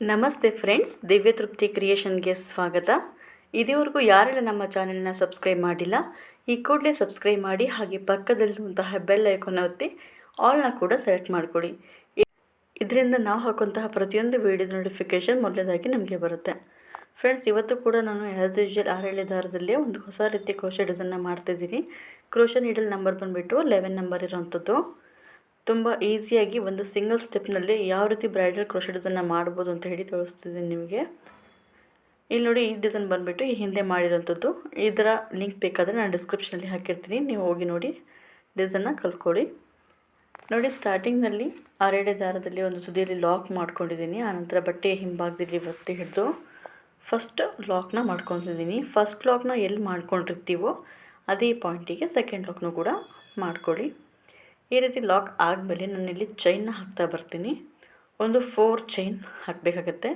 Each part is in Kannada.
ನಮಸ್ತೆ ಫ್ರೆಂಡ್ಸ್, ದಿವ್ಯ ತೃಪ್ತಿ ಕ್ರಿಯೇಷನ್ಗೆ ಸ್ವಾಗತ. ಇದುವರೆಗೂ ಯಾರೆಲ್ಲ ನಮ್ಮ ಚಾನೆಲ್ನ ಸಬ್ಸ್ಕ್ರೈಬ್ ಮಾಡಿಲ್ಲ, ಈ ಕೂಡಲೇ ಸಬ್ಸ್ಕ್ರೈಬ್ ಮಾಡಿ, ಹಾಗೆ ಪಕ್ಕದಲ್ಲಿರುವಂತಹ ಬೆಲ್ ಐಕಾನ್ ಒತ್ತಿ ಆಲ್ನ ಕೂಡ ಸೆಲೆಕ್ಟ್ ಮಾಡಿಕೊಡಿ. ಇದರಿಂದ ನಾವು ಹಾಕುವಂತಹ ಪ್ರತಿಯೊಂದು ವಿಡಿಯೋದ ನೋಟಿಫಿಕೇಷನ್ ಮೊದಲನೇದಾಗಿ ನಮಗೆ ಬರುತ್ತೆ. ಫ್ರೆಂಡ್ಸ್, ಇವತ್ತು ಕೂಡ ನಾನು ಆ್ಯಸ್ ಯೂಶುವಲ್ 6 ದಾರದಲ್ಲೇ ಒಂದು ಹೊಸ ರೀತಿ ಕ್ರೋಶೆ ಡಿಸೈನ್ನ ಮಾಡ್ತಿದ್ದೀನಿ. ಕ್ರೋಶೆ ನೀಡಲ್ ನಂಬರ್ ಬಂದುಬಿಟ್ಟು 11 ನಂಬರ್ ಇರೋವಂಥದ್ದು. ತುಂಬ ಈಸಿಯಾಗಿ ಒಂದು ಸಿಂಗಲ್ ಸ್ಟೆಪ್ನಲ್ಲಿ ಯಾವ ರೀತಿ ಬ್ರೈಡಲ್ ಕ್ರೋಶೆ ಡಿಸೈನ್ನ ಮಾಡ್ಬೋದು ಅಂತ ಹೇಳಿ ತೋರಿಸ್ತಿದ್ದೀನಿ ನಿಮಗೆ. ಇಲ್ಲಿ ನೋಡಿ, ಈ ಡಿಸೈನ್ ಬಂದುಬಿಟ್ಟು ಈ ಹಿಂದೆ ಮಾಡಿರೋಂಥದ್ದು. ಇದರ ಲಿಂಕ್ ಬೇಕಾದರೆ ನಾನು ಡಿಸ್ಕ್ರಿಪ್ಷನಲ್ಲಿ ಹಾಕಿರ್ತೀನಿ, ನೀವು ಹೋಗಿ ನೋಡಿ ಡಿಸೈನ್ನ ಕಲ್ತ್ಕೊಳ್ಳಿ. ನೋಡಿ, ಸ್ಟಾರ್ಟಿಂಗ್ನಲ್ಲಿ 6 ದಾರದಲ್ಲಿ ಒಂದು ತುದಿಯಲ್ಲಿ ಲಾಕ್ ಮಾಡ್ಕೊಂಡಿದ್ದೀನಿ. ಆನಂತರ ಬಟ್ಟೆಯ ಹಿಂಭಾಗದಲ್ಲಿ ಒತ್ತಿ ಹಿಡಿದು ಫಸ್ಟ್ ಲಾಕ್ನ ಮಾಡ್ಕೊತಿದ್ದೀನಿ. ಫಸ್ಟ್ ಲಾಕ್ನ ಎಲ್ಲಿ ಮಾಡ್ಕೊಂಡಿರ್ತೀವೋ ಅದೇ ಪಾಯಿಂಟಿಗೆ ಸೆಕೆಂಡ್ ಲಾಕ್ನೂ ಕೂಡ ಮಾಡ್ಕೊಳ್ಳಿ. ಈ ರೀತಿ ಲಾಕ್ ಆದಮೇಲೆ ನಾನಿಲ್ಲಿ ಚೈನ್ನ ಹಾಕ್ತಾ ಬರ್ತೀನಿ. ಒಂದು 4 ಚೈನ್ ಹಾಕಬೇಕಾಗತ್ತೆ.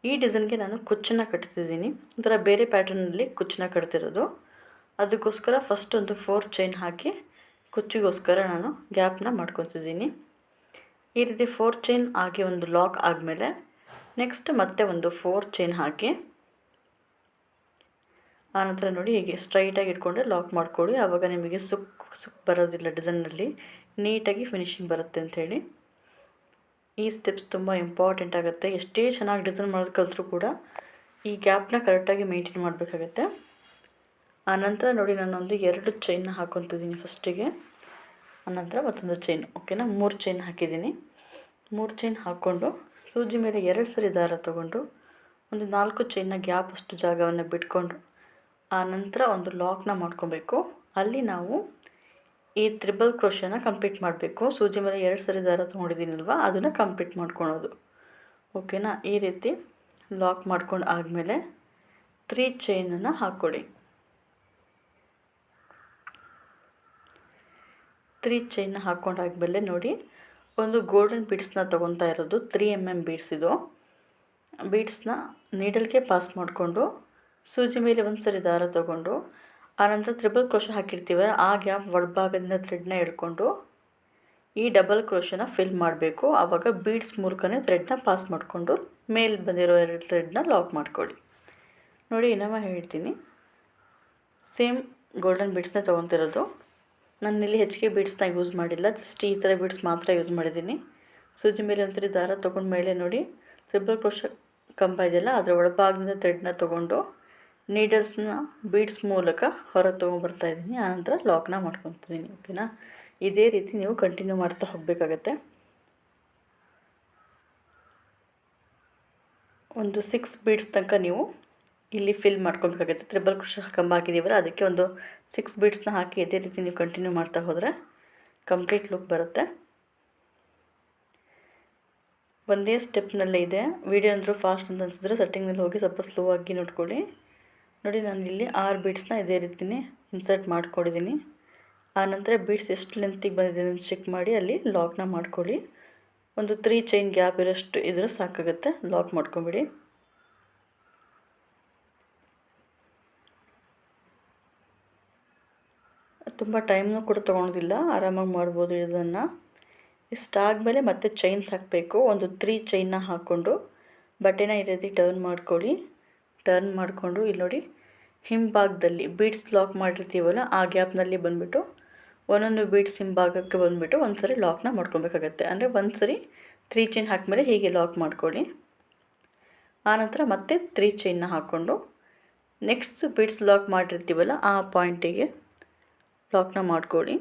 ಈ ಡಿಸೈನ್ಗೆ ನಾನು ಕುಚ್ಚನ್ನು ಕಟ್ತಿದ್ದೀನಿ. ಒಂಥರ ಬೇರೆ ಪ್ಯಾಟರ್ನಲ್ಲಿ ಕುಚ್ಚನ್ನ ಕಟ್ತಿರೋದು. ಅದಕ್ಕೋಸ್ಕರ ಫಸ್ಟ್ ಒಂದು 4 ಚೈನ್ ಹಾಕಿ ಕುಚ್ಚಿಗೋಸ್ಕರ ನಾನು ಗ್ಯಾಪ್ನ ಮಾಡ್ಕೊತಿದ್ದೀನಿ. ಈ ರೀತಿ 4 ಚೈನ್ ಆಗಿ ಒಂದು ಲಾಕ್ ಆದಮೇಲೆ ನೆಕ್ಸ್ಟ್ ಮತ್ತೆ ಒಂದು 4 ಚೈನ್ ಹಾಕಿ ಆನಂತರ ನೋಡಿ ಹೀಗೆ ಸ್ಟ್ರೈಟಾಗಿ ಇಟ್ಕೊಂಡ್ರೆ ಲಾಕ್ ಮಾಡ್ಕೊಳ್ಳಿ. ಆವಾಗ ನಿಮಗೆ ಸುಕ್ ಬರೋದಿಲ್ಲ, ಡಿಸೈನ್ನಲ್ಲಿ ನೀಟಾಗಿ ಫಿನಿಶಿಂಗ್ ಬರುತ್ತೆ ಅಂಥೇಳಿ. ಈ ಸ್ಟೆಪ್ಸ್ ತುಂಬ ಇಂಪಾರ್ಟೆಂಟ್ ಆಗುತ್ತೆ. ಎಷ್ಟೇ ಚೆನ್ನಾಗಿ ಡಿಸೈನ್ ಮಾಡೋದು ಕಲಿತ್ರೂ ಕೂಡ ಈ ಗ್ಯಾಪ್ನ ಕರೆಕ್ಟಾಗಿ ಮೇಂಟೈನ್ ಮಾಡಬೇಕಾಗತ್ತೆ. ಆನಂತರ ನೋಡಿ, ನಾನೊಂದು 2 ಚೈನ್ನ ಹಾಕೊತಿದ್ದೀನಿ ಫಸ್ಟಿಗೆ. ಆನಂತರ ಮತ್ತೊಂದು ಚೈನ್, ಓಕೆನಾ, 3 ಚೈನ್ ಹಾಕಿದ್ದೀನಿ. 3 ಚೈನ್ ಹಾಕ್ಕೊಂಡು ಸೂಜಿ ಮೇಲೆ 2 ಸರಿ ದಾರ ತೊಗೊಂಡು ಒಂದು 4 ಚೈನ್ನ ಗ್ಯಾಪ್ ಅಷ್ಟು ಜಾಗವನ್ನು ಬಿಟ್ಕೊಂಡು ಆನಂತರ ಒಂದು ಲಾಕ್ನ ಮಾಡ್ಕೊಬೇಕು. ಅಲ್ಲಿ ನಾವು ಈ ತ್ರಿಬಲ್ ಕ್ರೋಶನ ಕಂಪ್ಲೀಟ್ ಮಾಡಬೇಕು. ಸೂಜಿ ಮೇಲೆ 2 ಸರಿ ದಾರ ತೊಗೊಂಡಿದ್ದೀನಲ್ವ, ಅದನ್ನು ಕಂಪ್ಲೀಟ್ ಮಾಡ್ಕೊಳೋದು, ಓಕೆನಾ. ಈ ರೀತಿ ಲಾಕ್ ಮಾಡ್ಕೊಂಡು ಆದಮೇಲೆ 3 ಚೈನನ್ನು ಹಾಕ್ಕೊಳ್ಳಿ. 3 ಚೈನ್ನ ಹಾಕ್ಕೊಂಡಾದ್ಮೇಲೆ ನೋಡಿ, ಒಂದು ಗೋಲ್ಡನ್ ಬೀಡ್ಸ್ನ ತೊಗೊತಾ ಇರೋದು 3 mm ಬೀಡ್ಸ್. ಇದು ಬೀಡ್ಸ್ನ ನೀಡಲ್ಗೆ ಪಾಸ್ ಮಾಡಿಕೊಂಡು ಸೂಜಿ ಮೇಲೆ 1 ಸರಿ ದಾರ ತೊಗೊಂಡು ಆನಂತರ ತ್ರಿಬಲ್ ಕ್ರೋಶೆ ಹಾಕಿರ್ತೀವ, ಆ ಗ್ಯಾಪ್ ಒಳಭಾಗದಿಂದ ಥ್ರೆಡ್ನ ಎಳ್ಕೊಂಡು ಈ ಡಬಲ್ ಕ್ರೋಶನ ಫಿಲ್ ಮಾಡಬೇಕು. ಆವಾಗ ಬೀಡ್ಸ್ ಮೂಲಕನೇ ಥ್ರೆಡ್ನ ಪಾಸ್ ಮಾಡಿಕೊಂಡು ಮೇಲೆ ಬಂದಿರೋ 2 ಥ್ರೆಡ್ನ ಲಾಕ್ ಮಾಡ್ಕೊಳ್ಳಿ. ನೋಡಿ, ಇನ್ನೊಮ್ಮೆ ಹೇಳ್ತೀನಿ, ಸೇಮ್ ಗೋಲ್ಡನ್ ಬೀಡ್ಸ್ನ ತೊಗೊತಿರೋದು. ನಾನಿಲ್ಲಿ ಹೆಚ್ಚಿಗೆ ಬೀಡ್ಸ್ನ ಯೂಸ್ ಮಾಡಿಲ್ಲ, ಜಸ್ಟ್ ಈ ಥರ ಬೀಡ್ಸ್ ಮಾತ್ರ ಯೂಸ್ ಮಾಡಿದ್ದೀನಿ. ಸೂಜಿ ಮೇಲೆ 1 ಸರಿ ದಾರ ತೊಗೊಂಡ ಮೇಲೆ ನೋಡಿ, ತ್ರಿಬಲ್ ಕ್ರೋಶೆ ಕಂಬ ಇದೆಯಲ್ಲ, ಅದರ ಒಳಭಾಗದಿಂದ ಥ್ರೆಡ್ನ ತೊಗೊಂಡು ನೀಡಲ್ಸ್ನ ಬೀಡ್ಸ್ ಮೂಲಕ ಹೊರ ತೊಗೊಂಬರ್ತಾಯಿದ್ದೀನಿ. ಆನಂತರ ಲಾಕ್ನ ಮಾಡ್ಕೊತಿದ್ದೀನಿ, ಓಕೆನಾ. ಇದೇ ರೀತಿ ನೀವು ಕಂಟಿನ್ಯೂ ಮಾಡ್ತಾ ಹೋಗಬೇಕಾಗತ್ತೆ. ಒಂದು 6 ಬೀಡ್ಸ್ ತನಕ ನೀವು ಇಲ್ಲಿ ಫಿಲ್ ಮಾಡ್ಕೊಬೇಕಾಗತ್ತೆ. ತ್ರಿಬಲ್ ಕ್ರೋಶೆ ಕಂಬ ಹಾಕಿದ್ದೀವಲ್ಲ, ಅದಕ್ಕೆ ಒಂದು 6 ಬೀಡ್ಸ್ನ ಹಾಕಿ ಇದೇ ರೀತಿ ನೀವು ಕಂಟಿನ್ಯೂ ಮಾಡ್ತಾ ಹೋದರೆ ಕಂಪ್ಲೀಟ್ ಲುಕ್ ಬರುತ್ತೆ. ಒಂದೇ ಸ್ಟೆಪ್ನಲ್ಲೇ ಇದೆ. ವಿಡಿಯೋ ಅಂದರೂ ಫಾಸ್ಟ್ ಅಂತ ಅನಿಸಿದ್ರೆ ಸೆಟ್ಟಿಂಗ್ನಲ್ಲಿ ಹೋಗಿ ಸ್ವಲ್ಪ ಸ್ಲೋ ಆಗಿ ನೋಡ್ಕೊಳ್ಳಿ. ನೋಡಿ, ನಾನಿಲ್ಲಿ 6 ಬೀಡ್ಸ್ನ ಇದೇ ರೀತಿಯೇ ಇನ್ಸರ್ಟ್ ಮಾಡ್ಕೊಂಡಿದ್ದೀನಿ. ಆನಂತರ ಬೀಡ್ಸ್ ಎಷ್ಟು ಲೆಂತಿಗೆ ಬಂದಿದೆ ಅಂತ ಚೆಕ್ ಮಾಡಿ ಅಲ್ಲಿ ಲಾಕ್ನ ಮಾಡ್ಕೊಳ್ಳಿ. ಒಂದು 3 ಚೈನ್ ಗ್ಯಾಪ್ ಇರೋಷ್ಟು ಇದ್ರೆ ಸಾಕಾಗುತ್ತೆ, ಲಾಕ್ ಮಾಡ್ಕೊಂಬಿಡಿ. ತುಂಬ ಟೈಮ್ನೂ ಕೂಡ ತೊಗೊಳೋದಿಲ್ಲ, ಆರಾಮಾಗಿ ಮಾಡ್ಬೋದು ಇದನ್ನು. ಇಷ್ಟಾದಮೇಲೆ ಮತ್ತೆ ಚೈನ್ಸ್ ಹಾಕಬೇಕು. ಒಂದು 3 ಚೈನ್ನ ಹಾಕ್ಕೊಂಡು ಬಟ್ಟೆನ ಈ ರೀತಿ ಟರ್ನ್ ಮಾಡ್ಕೊಳ್ಳಿ. ಟರ್ನ್ ಮಾಡಿಕೊಂಡು ಇಲ್ಲಿ ನೋಡಿ, ಹಿಂಭಾಗದಲ್ಲಿ ಬೀಡ್ಸ್ ಲಾಕ್ ಮಾಡಿರ್ತೀವಲ್ಲ, ಆ ಗ್ಯಾಪ್ನಲ್ಲಿ ಬಂದುಬಿಟ್ಟು ಒಂದೊಂದು ಬೀಡ್ಸ್ ಹಿಂಭಾಗಕ್ಕೆ ಬಂದುಬಿಟ್ಟು 1 ಸರಿ ಲಾಕ್ನ ಮಾಡ್ಕೊಬೇಕಾಗತ್ತೆ. ಅಂದರೆ 1 ಸರಿ 3 ಚೈನ್ ಹಾಕಿದ್ಮೇಲೆ ಹೀಗೆ ಲಾಕ್ ಮಾಡ್ಕೊಳ್ಳಿ. ಆನಂತರ ಮತ್ತೆ 3 ಚೈನ್ನ ಹಾಕ್ಕೊಂಡು ನೆಕ್ಸ್ಟ್ ಬೀಡ್ಸ್ ಲಾಕ್ ಮಾಡಿರ್ತೀವಲ್ಲ, ಆ ಪಾಯಿಂಟಿಗೆ ಲಾಕ್ನ ಮಾಡ್ಕೊಳ್ಳಿ.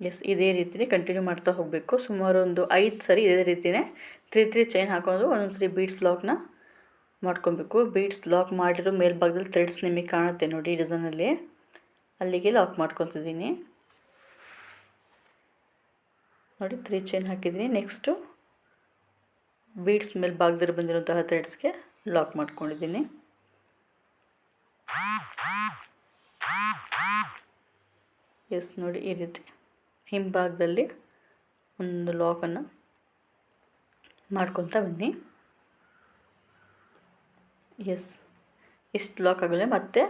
ಎಸ್, ಇದೇ ರೀತಿಯೇ ಕಂಟಿನ್ಯೂ ಮಾಡ್ತಾ ಹೋಗಬೇಕು. ಸುಮಾರು ಒಂದು 5 ಸರಿ ಇದೇ ರೀತಿಯೇ 3 ಚೈನ್ ಹಾಕೊಂಡು ಒಂದೊಂದು ಸರಿ ಬೀಡ್ಸ್ ಲಾಕ್ನ ಮಾಡ್ಕೊಬೇಕು. ಬೀಡ್ಸ್ ಲಾಕ್ ಮಾಡಿರೋ ಮೇಲ್ಭಾಗದಲ್ಲಿ ಥ್ರೆಡ್ಸ್ ನಿಮಗೆ ಕಾಣುತ್ತೆ ನೋಡಿ ಡಿಸೈನಲ್ಲಿ, ಅಲ್ಲಿಗೆ ಲಾಕ್ ಮಾಡ್ಕೊತಿದ್ದೀನಿ. ನೋಡಿ, 3 ಚೈನ್ ಹಾಕಿದ್ದೀನಿ. ನೆಕ್ಸ್ಟು ಬೀಡ್ಸ್ ಮೇಲ್ಭಾಗದಲ್ಲಿ ಬಂದಿರುವಂತಹ ಥ್ರೆಡ್ಸ್ಗೆ ಲಾಕ್ ಮಾಡ್ಕೊಂಡಿದ್ದೀನಿ. ಎಸ್, ನೋಡಿ, ಈ ರೀತಿ ಹಿಂಭಾಗದಲ್ಲಿ ಒಂದು ಲಾಕನ್ನು ಮಾಡ್ಕೊತಾ ಬನ್ನಿ. ಎಸ್, ಇಷ್ಟು ಲಾಕ್ ಆಗಲೇ ಮತ್ತೆ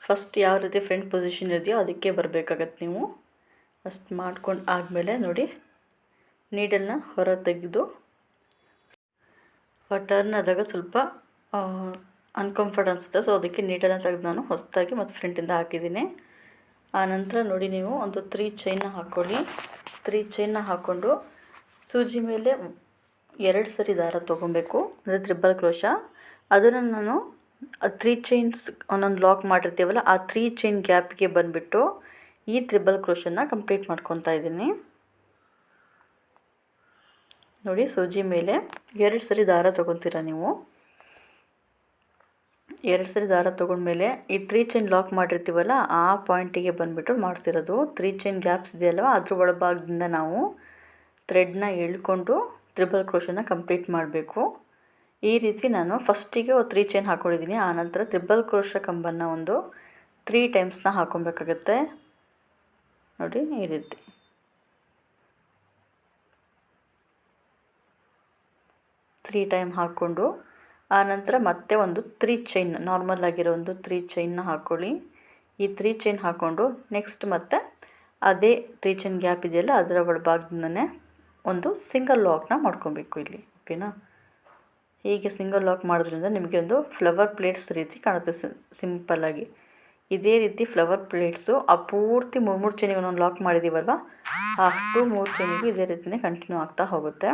ಫಸ್ಟ್ ಯಾವ ರೀತಿ ಫ್ರಂಟ್ ಪೊಸಿಷನ್ ಇದೆಯೋ ಅದಕ್ಕೆ ಬರಬೇಕಾಗತ್ತೆ ನೀವು. ಅಷ್ಟು ಮಾಡ್ಕೊಂಡು ಆದಮೇಲೆ ನೋಡಿ ನೀಡಲ್ನ ಹೊರ ತೆಗೆದು ಟರ್ನ್ ಆದಾಗ ಸ್ವಲ್ಪ ಅನ್ಕಂಫರ್ಟ್ ಅನಿಸುತ್ತೆ. ಸೊ ಅದಕ್ಕೆ ನೀಡಲ್ನ ತೆಗೆದು ನಾನು ಹೊಸದಾಗಿ ಮತ್ತು ಫ್ರಂಟಿಂದ ಹಾಕಿದ್ದೀನಿ. ಆನಂತರ ನೋಡಿ ನೀವು ಒಂದು 3 ಚೈನ್ನ ಹಾಕ್ಕೊಳ್ಳಿ. 3 ಚೈನ್ನ ಹಾಕ್ಕೊಂಡು ಸೂಜಿ ಮೇಲೆ 2 ಸರಿ ದಾರ ತೊಗೊಬೇಕು, ಅಂದರೆ ತ್ರಿಬಲ್ ಕ್ರೋಶ. ಅದನ್ನು ನಾನು 3 ಚೈನ್ಸ್ ಒಂದೊಂದು ಲಾಕ್ ಮಾಡಿರ್ತೀವಲ್ಲ ಆ 3 ಚೈನ್ ಗ್ಯಾಪ್ಗೆ ಬಂದುಬಿಟ್ಟು ಈ ತ್ರಿಬಲ್ ಕ್ರೋಶನ ಕಂಪ್ಲೀಟ್ ಮಾಡ್ಕೊತಾ ಇದ್ದೀನಿ. ನೋಡಿ ಸೂಜಿ ಮೇಲೆ 2 ಸರಿ ದಾರ ತೊಗೊತೀರ ನೀವು. 2 ಸರಿ ದಾರ ತೊಗೊಂಡ್ಮೇಲೆ ಈ 3 ಚೈನ್ ಲಾಕ್ ಮಾಡಿರ್ತೀವಲ್ಲ ಆ ಪಾಯಿಂಟಿಗೆ ಬಂದುಬಿಟ್ಟು ಮಾಡ್ತಿರೋದು. 3 ಚೈನ್ ಗ್ಯಾಪ್ಸ್ ಇದೆಯಲ್ವ ಅದ್ರ ಒಳಭಾಗದಿಂದ ನಾವು ಥ್ರೆಡ್ನ ಎಳ್ಕೊಂಡು ತ್ರಿಬಲ್ ಕ್ರೋಶನ ಕಂಪ್ಲೀಟ್ ಮಾಡಬೇಕು. ಈ ರೀತಿ ನಾನು ಫಸ್ಟಿಗೆ 3 ಚೈನ್ ಹಾಕ್ಕೊಂಡಿದ್ದೀನಿ. ಆನಂತರ ತ್ರಿಬಲ್ ಕ್ರೋಶ ಕಂಬನ್ನು ಒಂದು 3 ಟೈಮ್ಸ್ನ ಹಾಕ್ಕೊಬೇಕಾಗತ್ತೆ. ನೋಡಿ ಈ ರೀತಿ 3 ಟೈಮ್ ಹಾಕ್ಕೊಂಡು ಆನಂತರ ಮತ್ತೆ ಒಂದು 3 ಚೈನ್ ನಾರ್ಮಲ್ ಆಗಿರೋ ಒಂದು 3 ಚೈನ್ನ ಹಾಕ್ಕೊಳ್ಳಿ. ಈ 3 ಚೈನ್ ಹಾಕ್ಕೊಂಡು ನೆಕ್ಸ್ಟ್ ಮತ್ತೆ ಅದೇ 3 ಚೈನ್ ಗ್ಯಾಪ್ ಇದೆಯಲ್ಲ ಅದರ ಒಳಭಾಗದಿಂದನೇ ಒಂದು ಸಿಂಗಲ್ ಲಾಕ್ನ ಮಾಡ್ಕೊಬೇಕು ಇಲ್ಲಿ. ಓಕೆನಾ? ಹೀಗೆ ಸಿಂಗಲ್ ಲಾಕ್ ಮಾಡೋದ್ರಿಂದ ನಿಮಗೆ ಒಂದು ಫ್ಲವರ್ ಪ್ಲೇಟ್ಸ್ ರೀತಿ ಕಾಣುತ್ತೆ ಸಿಂಪಲ್ಲಾಗಿ. ಇದೇ ರೀತಿ ಫ್ಲವರ್ ಪ್ಲೇಟ್ಸು ಆ ಪೂರ್ತಿ 3 ಚೈನಿಗೆ ಒಂದೊಂದು ಲಾಕ್ ಮಾಡಿದ್ದೀವಲ್ವ ಅಷ್ಟು 3 ಚೈನಿಗೂ ಇದೇ ರೀತಿಯೇ ಕಂಟಿನ್ಯೂ ಆಗ್ತಾ ಹೋಗುತ್ತೆ.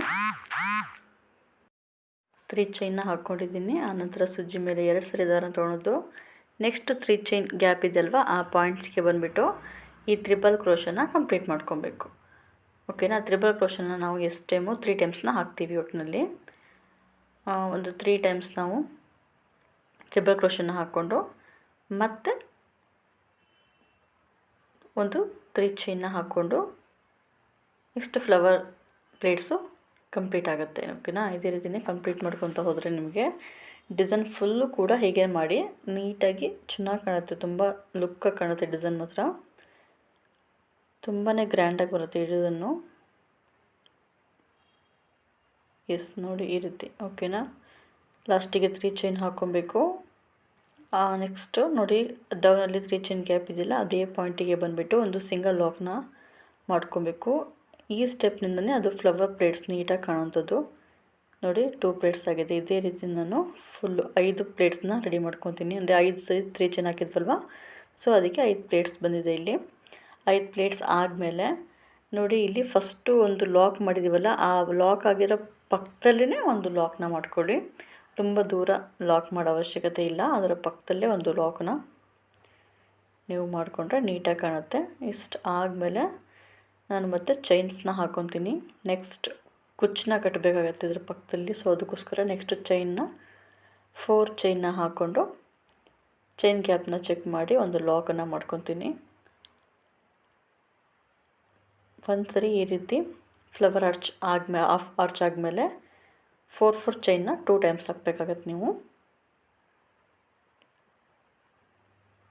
3 ಚೈನ್ನ ಹಾಕ್ಕೊಂಡಿದ್ದೀನಿ. ಆನಂತರ ಸುಜ್ಜಿ ಮೇಲೆ 2 ಸರಿ ದಾರ ತೊಗೊಳೋದು. ನೆಕ್ಸ್ಟ್ 3 ಚೈನ್ ಗ್ಯಾಪ್ ಇದೆಯಲ್ವ ಆ ಪಾಯಿಂಟ್ಸ್ಗೆ ಬಂದುಬಿಟ್ಟು ಈ ತ್ರಿಬಲ್ ಕ್ರೋಶನ ಕಂಪ್ಲೀಟ್ ಮಾಡ್ಕೊಬೇಕು. ಓಕೆನಾ? ತ್ರಿಬಲ್ ಕ್ರೋಶನ ನಾವು ಎಷ್ಟು ಟೈಮು 3 ಟೈಮ್ಸ್ನ ಹಾಕ್ತೀವಿ. ಒಟ್ಟಿನಲ್ಲಿ ಒಂದು 3 ಟೈಮ್ಸ್ ನಾವು ತ್ರಿಬಲ್ ಕ್ರೋಶನ ಹಾಕ್ಕೊಂಡು ಮತ್ತೆ ಒಂದು 3 ಚೈನ್ನ ಹಾಕ್ಕೊಂಡು ನೆಕ್ಸ್ಟ್ ಫ್ಲವರ್ ಪ್ಲೇಟ್ಸು ಕಂಪ್ಲೀಟ್ ಆಗುತ್ತೆ. ಓಕೆನಾ? ಇದೇ ರೀತಿಯೇ ಕಂಪ್ಲೀಟ್ ಮಾಡ್ಕೊತ ಹೋದರೆ ನಿಮಗೆ ಡಿಸೈನ್ ಫುಲ್ಲು ಕೂಡ ಹೀಗೆ ಮಾಡಿ ನೀಟಾಗಿ ಚೆನ್ನಾಗಿ ಕಾಣುತ್ತೆ. ತುಂಬ ಲುಕ್ಕಾಗಿ ಕಾಣುತ್ತೆ. ಡಿಸೈನ್ ಮಾತ್ರ ತುಂಬಾ ಗ್ರ್ಯಾಂಡಾಗಿ ಬರುತ್ತೆ ಈ ಡಿಸೈನು. ಎಸ್ ನೋಡಿ ಈ ರೀತಿ. ಓಕೆನಾ? ಲಾಸ್ಟಿಗೆ 3 ಚೈನ್ ಹಾಕ್ಕೊಬೇಕು. ನೆಕ್ಸ್ಟು ನೋಡಿ ಡೌನಲ್ಲಿ 3 ಚೈನ್ ಗ್ಯಾಪ್ ಇದೆಯಲ್ಲ ಅದೇ ಪಾಯಿಂಟಿಗೆ ಬಂದುಬಿಟ್ಟು ಒಂದು ಸಿಂಗಲ್ ಲಾಕ್ನ ಮಾಡ್ಕೊಬೇಕು. ಈ ಸ್ಟೆಪ್ನಿಂದನೇ ಅದು ಫ್ಲವರ್ ಪ್ಲೇಟ್ಸ್ ನೀಟಾಗಿ ಕಾಣೋಂಥದ್ದು. ನೋಡಿ 2 ಪ್ಲೇಟ್ಸ್ ಆಗಿದೆ. ಇದೇ ರೀತಿ ನಾನು ಫುಲ್ಲು 5 ಪ್ಲೇಟ್ಸ್ನ ರೆಡಿ ಮಾಡ್ಕೊತೀನಿ. ಅಂದರೆ 5 ಸರಿ 3 ಚೈನ್ ಹಾಕಿದ್ವಲ್ವ ಸೊ ಅದಕ್ಕೆ 5 ಪ್ಲೇಟ್ಸ್ ಬಂದಿದೆ ಇಲ್ಲಿ. 5 ಪ್ಲೇಟ್ಸ್ ಆದಮೇಲೆ ನೋಡಿ ಇಲ್ಲಿ ಫಸ್ಟು ಒಂದು ಲಾಕ್ ಮಾಡಿದ್ದೀವಲ್ಲ ಆ ಲಾಕ್ ಆಗಿರೋ ಪಕ್ಕದಲ್ಲೇ ಒಂದು ಲಾಕ್ನ ಮಾಡ್ಕೊಳ್ಳಿ. ತುಂಬ ದೂರ ಲಾಕ್ ಮಾಡೋ ಅವಶ್ಯಕತೆ ಇಲ್ಲ. ಅದರ ಪಕ್ಕದಲ್ಲೇ ಒಂದು ಲಾಕ್ನ ನೀವು ಮಾಡಿಕೊಂಡ್ರೆ ನೀಟಾಗಿ ಕಾಣುತ್ತೆ. ಇಷ್ಟು ಆದಮೇಲೆ ನಾನು ಮತ್ತೆ ಚೈನ್ಸ್ನ ಹಾಕ್ಕೊತೀನಿ. ನೆಕ್ಸ್ಟ್ ಕುಚ್ಚನ್ನ ಕಟ್ಟಬೇಕಾಗತ್ತೆ ಇದ್ರ ಪಕ್ಕದಲ್ಲಿ. ಸೊ ಅದಕ್ಕೋಸ್ಕರ ನೆಕ್ಸ್ಟ್ ಚೈನ್ನ 4 ಚೈನ್ನ ಹಾಕ್ಕೊಂಡು ಚೈನ್ ಗ್ಯಾಪ್ನ ಚೆಕ್ ಮಾಡಿ ಒಂದು ಲಾಕನ್ನು ಮಾಡ್ಕೊತೀನಿ. ಒಂದು ಸರಿ ಈ ರೀತಿ ಫ್ಲವರ್ ಆರ್ಚ್ ಆರ್ಚ್ ಆದಮೇಲೆ 4 ಚೈನ್ನ 2 ಟೈಮ್ಸ್ ಹಾಕಬೇಕಾಗತ್ತೆ. ನೀವು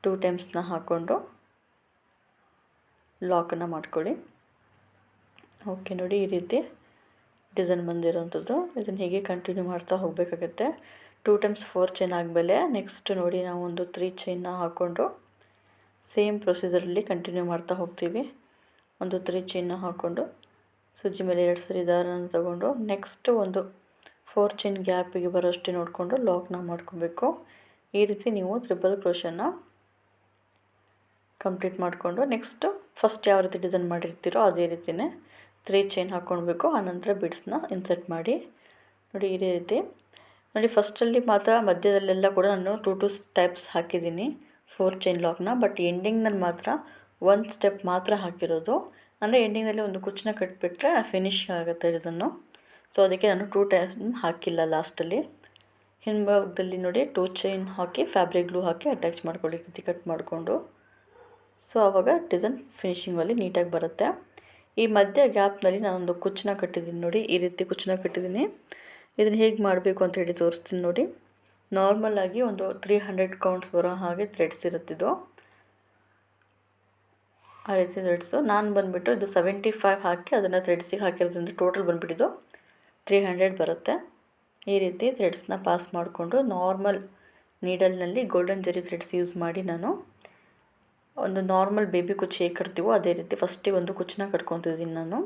2 ಟೈಮ್ಸ್ನ ಹಾಕ್ಕೊಂಡು ಲಾಕನ್ನು ಮಾಡ್ಕೊಳ್ಳಿ. ಓಕೆ ನೋಡಿ ಈ ರೀತಿ ಡಿಸೈನ್ ಬಂದಿರೋಂಥದ್ದು. ಇದನ್ನು ಹೀಗೆ ಕಂಟಿನ್ಯೂ ಮಾಡ್ತಾ ಹೋಗಬೇಕಾಗತ್ತೆ. 2 ಟೈಮ್ಸ್ 4 ಚೈನ್ ಆದಮೇಲೆ ನೆಕ್ಸ್ಟ್ ನೋಡಿ ನಾವು ಒಂದು 3 ಚೈನ್ನ ಹಾಕ್ಕೊಂಡು ಸೇಮ್ ಪ್ರೊಸೀಜರಲ್ಲಿ ಕಂಟಿನ್ಯೂ ಮಾಡ್ತಾ ಹೋಗ್ತೀವಿ. ಒಂದು 3 ಚೈನ್ನ ಹಾಕ್ಕೊಂಡು ಸೂಜಿ ಮೇಲೆ 2 ಸರಿ ದಾರನ ತಗೊಂಡು ನೆಕ್ಸ್ಟ್ ಒಂದು 4 ಚೈನ್ ಗ್ಯಾಪಿಗೆ ಬರೋಷ್ಟೇ ನೋಡಿಕೊಂಡು ಲಾಕ್ನ ಮಾಡ್ಕೊಬೇಕು. ಈ ರೀತಿ ನೀವು ತ್ರಿಬಲ್ ಕ್ರೋಶನ ಕಂಪ್ಲೀಟ್ ಮಾಡಿಕೊಂಡು ನೆಕ್ಸ್ಟು ಫಸ್ಟ್ ಯಾವ ರೀತಿ ಡಿಸೈನ್ ಮಾಡಿರ್ತೀರೋ ಅದೇ ರೀತಿಯೇ 3 ಚೈನ್ ಹಾಕ್ಕೊಳ್ಬೇಕು. ಆನಂತರ ಬಿಡ್ಸ್ನ ಇನ್ಸರ್ಟ್ ಮಾಡಿ ನೋಡಿ ಈ ರೀತಿ. ನೋಡಿ ಫಸ್ಟಲ್ಲಿ ಮಾತ್ರ ಮಧ್ಯದಲ್ಲೆಲ್ಲ ಕೂಡ ನಾನು 2 ಸ್ಟೆಪ್ಸ್ ಹಾಕಿದ್ದೀನಿ 4 ಚೈನ್ ಲಾಕ್ನ. ಬಟ್ ಎಂಡಿಂಗ್ನಲ್ಲಿ ಮಾತ್ರ 1 ಸ್ಟೆಪ್ ಮಾತ್ರ ಹಾಕಿರೋದು. ಅಂದರೆ ಎಂಡಿಂಗ್ನಲ್ಲಿ ಒಂದು ಕುಚ್ಚನ್ನ ಕಟ್ಟಿಬಿಟ್ರೆ ಫಿನಿಶ್ ಆಗುತ್ತೆ ಡಿಸೈನು. ಸೊ ಅದಕ್ಕೆ ನಾನು 2 ಟೈಮ್ ಹಾಕಿಲ್ಲ ಲಾಸ್ಟಲ್ಲಿ. ಹಿಂಭಾಗದಲ್ಲಿ ನೋಡಿ 2 ಚೈನ್ ಹಾಕಿ ಫ್ಯಾಬ್ರಿಕ್ ಗ್ಲೂ ಹಾಕಿ ಅಟ್ಯಾಚ್ ಮಾಡ್ಕೊಳ್ಳಿ ರೀತಿ ಕಟ್ ಮಾಡಿಕೊಂಡು. ಸೊ ಆವಾಗ ಡಿಸೈನ್ ಫಿನಿಶಿಂಗಲ್ಲಿ ನೀಟಾಗಿ ಬರುತ್ತೆ. ಈ ಮಧ್ಯ ಗ್ಯಾಪ್ನಲ್ಲಿ ನಾನೊಂದು ಕುಚ್ಚನ್ನ ಕಟ್ಟಿದ್ದೀನಿ ನೋಡಿ. ಈ ರೀತಿ ಕುಚ್ಚನ್ನ ಕಟ್ಟಿದ್ದೀನಿ. ಇದನ್ನು ಹೇಗೆ ಮಾಡಬೇಕು ಅಂತ ಹೇಳಿ ತೋರಿಸ್ತೀನಿ ನೋಡಿ. ನಾರ್ಮಲಾಗಿ ಒಂದು 300 ಕೌಂಟ್ಸ್ ಬರೋ ಹಾಗೆ ಥ್ರೆಡ್ಸ್ ಇರುತ್ತಿದ್ದು. ಆ ರೀತಿ ಥ್ರೆಡ್ಸು ನಾನು ಬಂದುಬಿಟ್ಟು ಇದು 75 ಹಾಕಿ ಅದನ್ನು ಥ್ರೆಡ್ಸಿಗೆ ಹಾಕಿರೋದ್ರಿಂದ ಟೋಟಲ್ ಬಂದುಬಿಟ್ಟಿದ್ದು 300 ಬರುತ್ತೆ. ಈ ರೀತಿ ಥ್ರೆಡ್ಸ್ನ ಪಾಸ್ ಮಾಡಿಕೊಂಡು ನಾರ್ಮಲ್ ನೀಡಲ್ನಲ್ಲಿ ಗೋಲ್ಡನ್ ಜರಿ ಥ್ರೆಡ್ಸ್ ಯೂಸ್ ಮಾಡಿ ನಾನು ಒಂದು ನಾರ್ಮಲ್ ಬೇಬಿ ಕುಚ್ಚು ಹೇಗೆ ಕಟ್ತೀವೋ ಅದೇ ರೀತಿ ಫಸ್ಟಿಗೆ ಒಂದು ಕುಚ್ಚನ್ನ ಕಟ್ಕೊತಿದ್ದೀನಿ ನಾನು.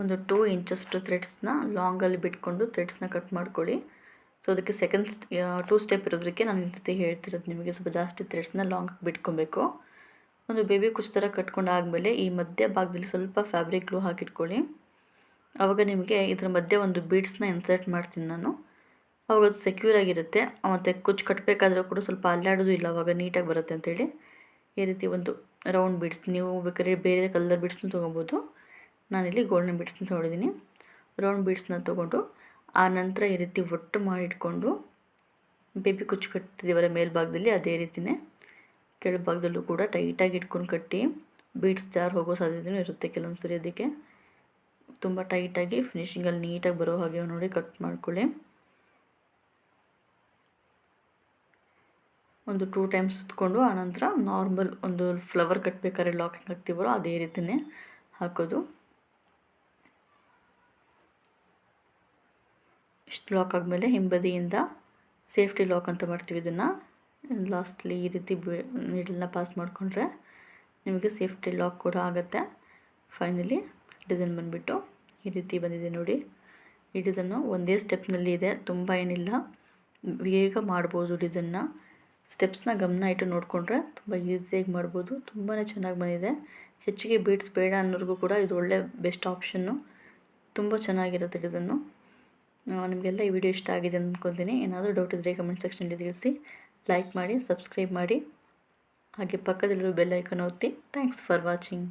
ಒಂದು 2 ಇಂಚಷ್ಟು ಥ್ರೆಡ್ಸ್ನ ಲಾಂಗಲ್ಲಿ ಬಿಟ್ಕೊಂಡು ಥ್ರೆಡ್ಸ್ನ ಕಟ್ ಮಾಡ್ಕೊಳ್ಳಿ. ಸೊ ಅದಕ್ಕೆ ಸೆಕೆಂಡ್ 2 ಸ್ಟೆಪ್ ಇರೋದಕ್ಕೆ ನಾನು ಈ ರೀತಿ ಹೇಳ್ತಿರೋದು ನಿಮಗೆ. ಸ್ವಲ್ಪ ಜಾಸ್ತಿ ಥ್ರೆಡ್ಸ್ನ ಲಾಂಗ್ ಬಿಟ್ಕೊಬೇಕು. ಒಂದು ಬೇಬಿ ಕುಚ್ಚು ಥರ ಕಟ್ಕೊಂಡಾದಮೇಲೆ ಈ ಮಧ್ಯ ಭಾಗದಲ್ಲಿ ಸ್ವಲ್ಪ ಫ್ಯಾಬ್ರಿಕ್ ಗ್ಲೂ ಹಾಕಿಟ್ಕೊಳ್ಳಿ. ಆವಾಗ ನಿಮಗೆ ಇದರ ಮಧ್ಯೆ ಒಂದು ಬೀಡ್ಸ್ನ ಇನ್ಸರ್ಟ್ ಮಾಡ್ತೀನಿ ನಾನು. ಆವಾಗ ಅದು ಸೆಕ್ಯೂರ್ ಆಗಿರುತ್ತೆ. ಮತ್ತು ಕುಚ್ಚು ಕಟ್ಟಬೇಕಾದ್ರೂ ಕೂಡ ಸ್ವಲ್ಪ ಅಲ್ಲಾಡೋದು ಇಲ್ಲ, ಆವಾಗ ನೀಟಾಗಿ ಬರುತ್ತೆ ಅಂತೇಳಿ ಈ ರೀತಿ ಒಂದು ರೌಂಡ್ ಬೀಡ್ಸ್, ನೀವು ಬೇಕಾದ್ರೆ ಬೇರೆ ಕಲರ್ ಬೀಡ್ಸ್ನ ತೊಗೊಬೋದು. ನಾನಿಲ್ಲಿ ಗೋಲ್ಡನ್ ಬೀಡ್ಸ್ನ ತೊಗೊಂಡಿದ್ದೀನಿ. ರೌಂಡ್ ಬೀಡ್ಸ್ನ ತೊಗೊಂಡು ಆ ನಂತರ ಈ ರೀತಿ ಒಟ್ಟು ಮಾಡಿಟ್ಕೊಂಡು ಬೇಬಿ ಕುಚ್ಚು ಕಟ್ಟಿದ್ದೀವಲ್ಲ ಮೇಲ್ಭಾಗದಲ್ಲಿ, ಅದೇ ರೀತಿಯೇ ಕೆಳಭಾಗದಲ್ಲೂ ಕೂಡ ಟೈಟಾಗಿ ಇಟ್ಕೊಂಡು ಕಟ್ಟಿ. ಬೀಡ್ಸ್ ಜಾರ್ ಹೋಗೋ ಸಾಧ್ಯತೆಯೂ ಇರುತ್ತೆ ಕೆಲವೊಂದು ಸರಿ. ಅದಕ್ಕೆ ತುಂಬ ಟೈಟಾಗಿ ಫಿನಿಶಿಂಗಲ್ಲಿ ನೀಟಾಗಿ ಬರೋ ಹಾಗೆ ನೋಡಿ ಕಟ್ ಮಾಡ್ಕೊಳ್ಳಿ. ಒಂದು 2 ಟೈಮ್ಸ್ ಸುತ್ತಕೊಂಡು ಆನಂತರ ನಾರ್ಮಲ್ ಒಂದು ಫ್ಲವರ್ ಕಟ್ಟಬೇಕಾದ್ರೆ ಲಾಕಿಂಗ್ ಹಾಕ್ತೀವಲ್ಲ ಅದೇ ರೀತಿಯೇ ಹಾಕೋದು. ಇಷ್ಟು ಲಾಕ್ ಆದಮೇಲೆ ಹಿಂಬದಿಯಿಂದ ಸೇಫ್ಟಿ ಲಾಕ್ ಅಂತ ಮಾಡ್ತೀವಿ. ಇದನ್ನು ಲಾಸ್ಟ್ಲಿ ಈ ರೀತಿ ನೀಡಲ್ನ ಪಾಸ್ ಮಾಡಿಕೊಂಡ್ರೆ ನಿಮಗೆ ಸೇಫ್ಟಿ ಲಾಕ್ ಕೂಡ ಆಗುತ್ತೆ. ಫೈನಲಿ ಡಿಸೈನ್ ಬಂದುಬಿಟ್ಟು ಈ ರೀತಿ ಬಂದಿದೆ ನೋಡಿ. ಈ ಡಿಸೈನು ಒಂದೇ ಸ್ಟೆಪ್ನಲ್ಲಿ ಇದೆ, ತುಂಬ ಏನಿಲ್ಲ, ಬೇಗ ಮಾಡ್ಬೋದು ಡಿಸೈನ್ನ. ಸ್ಟೆಪ್ಸ್ನ ಗಮನ ಇಟ್ಟು ನೋಡಿಕೊಂಡ್ರೆ ತುಂಬ ಈಸಿಯಾಗಿ ಮಾಡ್ಬೋದು. ತುಂಬಾ ಚೆನ್ನಾಗಿ ಬಂದಿದೆ. ಹೆಚ್ಚಿಗೆ ಬೀಡ್ಸ್ ಬೇಡ ಅನ್ನೋರಿಗೂ ಕೂಡ ಇದು ಒಳ್ಳೆ ಬೆಸ್ಟ್ ಆಪ್ಷನ್ನು. ತುಂಬ ಚೆನ್ನಾಗಿರುತ್ತೆ ಡಿಸೈನು. ನಿಮಗೆಲ್ಲ ಈ ವಿಡಿಯೋ ಇಷ್ಟ ಆಗಿದೆ ಅಂದ್ಕೊತೀನಿ. ಏನಾದರೂ ಡೌಟ್ ಇದ್ದರೆ ಕಮೆಂಟ್ ಸೆಕ್ಷನಲ್ಲಿ ತಿಳಿಸಿ. ಲೈಕ್ ಮಾಡಿ, ಸಬ್ಸ್ಕ್ರೈಬ್ ಮಾಡಿ, ಹಾಗೆ ಪಕ್ಕದಲ್ಲಿರೋ ಬೆಲ್ ಐಕಾನ್ ಒತ್ತಿ. Thanks for watching.